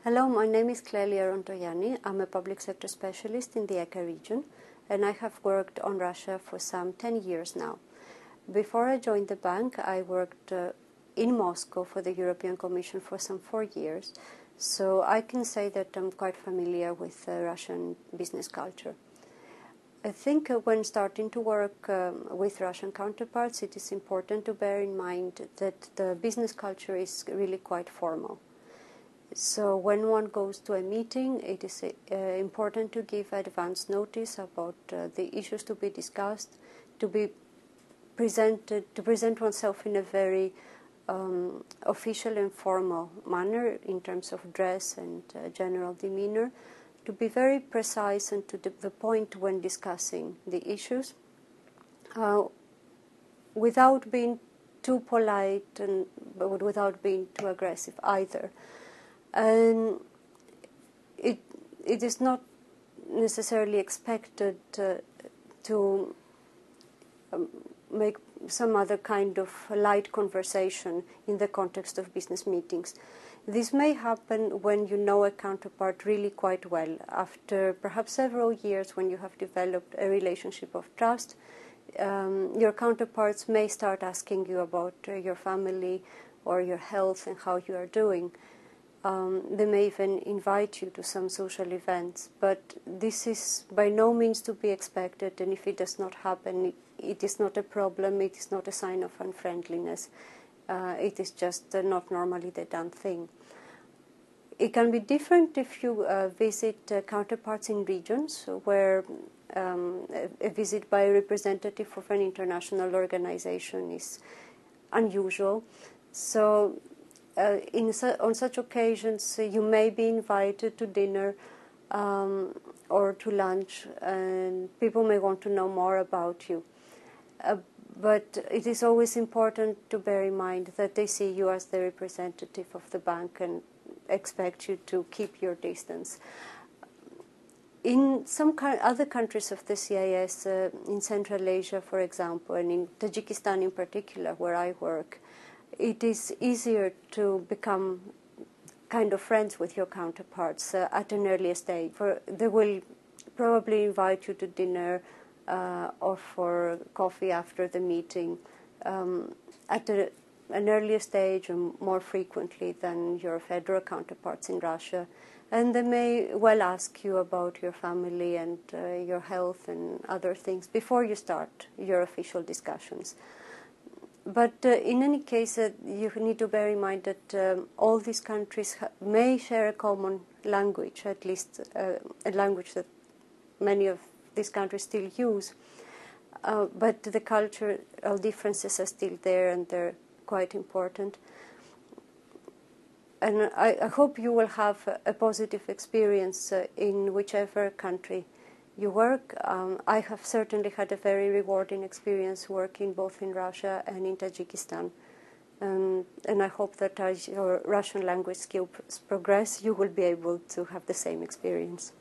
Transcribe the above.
Hello, my name is Clelia.mpg. I'm a public sector specialist in the ECA region, and I have worked on Russia for some 10 years now. Before I joined the bank, I worked in Moscow for the European Commission for some 4 years, so I can say that I'm quite familiar with Russian business culture. I think when starting to work with Russian counterparts, it is important to bear in mind that the business culture is really quite formal. So when one goes to a meeting, it is important to give advance notice about the issues to be discussed, to present oneself in a very official and formal manner in terms of dress and general demeanor, to be very precise and to the point when discussing the issues, without being too polite but without being too aggressive either. And it is not necessarily expected to make some other kind of light conversation in the context of business meetings. This may happen when you know a counterpart really quite well. After perhaps several years, when you have developed a relationship of trust, your counterparts may start asking you about your family or your health and how you are doing. They may even invite you to some social events, but this is by no means to be expected, and if it does not happen, it is not a problem, it is not a sign of unfriendliness, it is just not normally the done thing. It can be different if you visit counterparts in regions where a visit by a representative of an international organization is unusual. So on such occasions, you may be invited to dinner or to lunch, and people may want to know more about you. But it is always important to bear in mind that they see you as the representative of the bank and expect you to keep your distance. In some other countries of the CIS, in Central Asia, for example, and in Tajikistan in particular, where I work, it is easier to become kind of friends with your counterparts at an earlier stage. They will probably invite you to dinner or for coffee after the meeting at an earlier stage and more frequently than your federal counterparts in Russia. And they may well ask you about your family and your health and other things before you start your official discussions. But in any case, you need to bear in mind that all these countries may share a common language, at least a language that many of these countries still use. But the cultural differences are still there, and they're quite important. And I hope you will have a positive experience in whichever country you work. I have certainly had a very rewarding experience working both in Russia and in Tajikistan. And I hope that as your Russian language skills progress, you will be able to have the same experience.